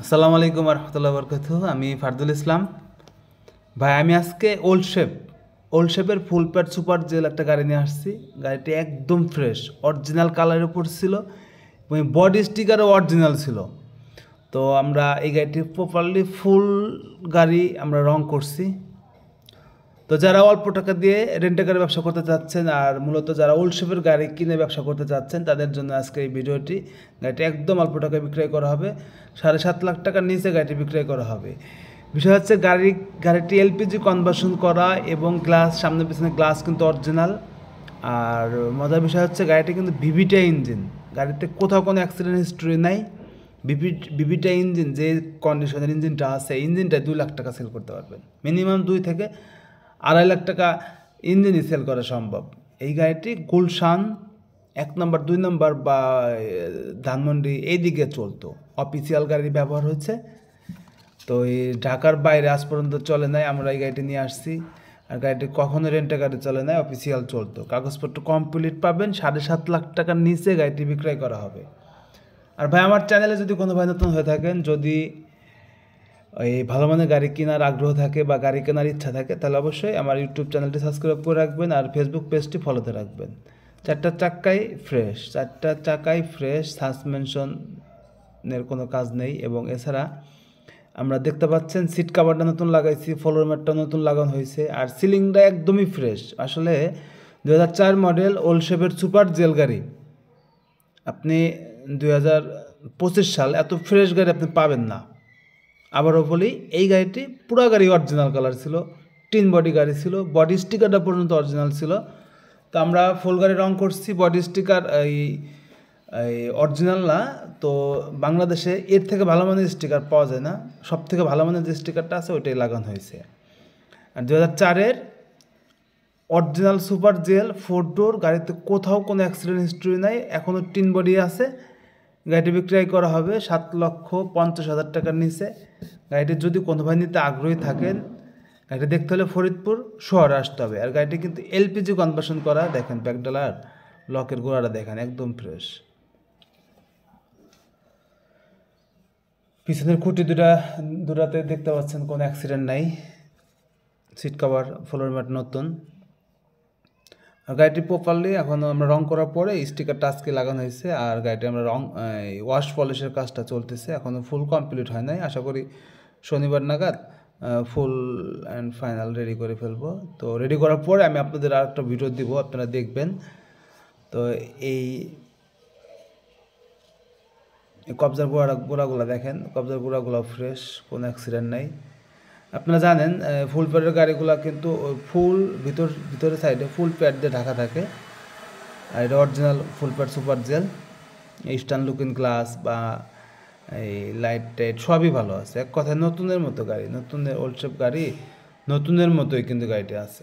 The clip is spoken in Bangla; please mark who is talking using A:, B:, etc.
A: আসসালামু আলাইকুম রহমতুল্লাহ বরকাত। আমি ফারদুল ইসলাম। ভাই আমি আজকে ওল্ড শেপের ফুল প্যাড সুপার জেল একটা গাড়ি নিয়ে আসছি। গাড়িটি একদম ফ্রেশ, অরিজিনাল কালারের উপর ছিল এবং বডি স্টিকারও অরিজিনাল ছিল। তো আমরা এই গাড়িটি প্রপারলি ফুল গাড়ি আমরা রং করছি। তো যারা অল্প টাকা দিয়ে রেন্টাকারের ব্যবসা করতে চাচ্ছেন আর মূলত যারা ওল্ড শেপের গাড়ি কিনে ব্যবসা করতে চাচ্ছেন তাদের জন্য আজকে এই ভিডিওটি। গাড়িটি একদম অল্প টাকায় বিক্রয় করা হবে, 7.5 লাখ টাকার নিচে গাড়িটি বিক্রয় করা হবে। বিষয় হচ্ছে গাড়িটি এলপিজি কনভার্সন করা এবং গ্লাস, সামনে পিছনে গ্লাস কিন্তু অরিজিনাল। আর মজার বিষয় হচ্ছে গাড়িটি কিন্তু ভিভিটা ইঞ্জিন, গাড়িতে কোথাও কোনো অ্যাক্সিডেন্ট হিস্ট্রি নাই। ভিভিটা ইঞ্জিন, যে কন্ডিশনের ইঞ্জিনটা আছে, ইঞ্জিনটা 2 লাখ টাকা সেল করতে পারবেন, মিনিমাম 2 থেকে 2.5 লাখ টাকা ইঞ্জিনই সেল করা সম্ভব। এই গাড়িটি গুলশান 1 নম্বর 2 নম্বর বা ধানমন্ডি এই দিকে চলতো, অফিসিয়াল গাড়ি ব্যবহার হচ্ছে। তো এই ঢাকার বাইরে আজ পর্যন্ত চলে নাই, আমরা এই গাড়িটি নিয়ে আসছি। আর গাড়িটি কখনো রেন্টে গাড়ি চলে নাই, অফিসিয়াল চলতো, কাগজপত্র কমপ্লিট পাবেন। 7.5 লাখ টাকার নিচে গাড়িটি বিক্রয় করা হবে। আর ভাই আমার চ্যানেলে যদি কোনো ভাই নতুন হয়ে থাকেন, যদি এই ভালো মানের গাড়ি কেনার আগ্রহ থাকে বা গাড়ি কেনার ইচ্ছা থাকে, তাহলে অবশ্যই আমার ইউটিউব চ্যানেলটি সাবস্ক্রাইব করে রাখবেন আর ফেসবুক পেজটি ফলোতে রাখবেন। 4টা চাকাই ফ্রেশ, সাসপেনশনের কোনো কাজ নেই। এবং এছাড়া আমরা দেখতে পাচ্ছেন সিট কাভারটা নতুন লাগাইছি, ফ্লোর ম্যাটটা নতুন লাগানো হয়েছে, আর সিলিংটা একদমই ফ্রেশ। আসলে 2004 মডেল ওল্ড শেপের সুপার জেল গাড়ি আপনি 2025 সাল এত ফ্রেশ গাড়ি আপনি পাবেন না। আবারও বলি, এই গাড়িটি পুরো গাড়ি অরিজিনাল কালার ছিল, টিন বডি গাড়ি ছিল, বডি স্টিকারটা পর্যন্ত অরিজিনাল ছিল। তো আমরা ফুল গাড়ি রং করছি, বডি স্টিকার এই অরিজিনাল না। তো বাংলাদেশে এর থেকে ভালো মানের স্টিকার পাওয়া যায় না, সব থেকে ভালো মানের যে স্টিকারটা আছে ওইটাই লাগানো হয়েছে। আর 2004-এর অরিজিনাল সুপার জেল 4 ডোর, গাড়িতে কোথাও কোনো অ্যাক্সিডেন্ট হিস্ট্রি নাই, এখনও টিন বডি আছে। গাড়িটি বিক্রয় করা হবে 7,50,000 টাকার নিচে। গাড়িটি যদি কোনো ভাই নিতে আগ্রহী থাকেন, গাড়িটি দেখতে হলে ফরিদপুর শহরে আসতে হবে। আর গাড়িটি কিন্তু এলপিজি কনভার্সন করা। দেখেন ব্যাকডালার লকের গোড়াটা দেখেন, একদম ফ্রেশ। পিছনের খুঁটি দুটাতে দেখতে পাচ্ছেন কোনো অ্যাক্সিডেন্ট নাই। সিট কভার, ফ্লোর ম্যাট নতুন। আর গাড়িটি প্রপারলি এখনও আমরা রং করার পরে স্টিকারটা আজকে লাগানো হয়েছে। আর গাড়িটি আমরা ওয়াশ পলিশের কাজটা চলতেছে, এখনও ফুল কমপ্লিট হয় নাই। আশা করি শনিবার নাগাদ ফুল অ্যান্ড ফাইনাল রেডি করে ফেলবো। তো রেডি করার পরে আমি আপনাদের আর একটা ভিডিও দিব, আপনারা দেখবেন। তো এই কবজার গোড়াগুলো দেখেন, কবজার গোড়াগুলো ফ্রেশ, কোনো অ্যাক্সিডেন্ট নাই। আপনারা জানেন ফুল প্যাডের গাড়িগুলো কিন্তু ফুল ভিতরের সাইডে ফুল প্যাড দিয়ে ঢাকা থাকে। আর এটা original full pad super gel, stun looking glass বা এই লাইট টাইট সবই ভালো আছে। এক কথায় নতুনের মতো গাড়ি, নতুনের ওল্ড শেপ গাড়ি নতুনের মতোই কিন্তু গাড়িটি আছে।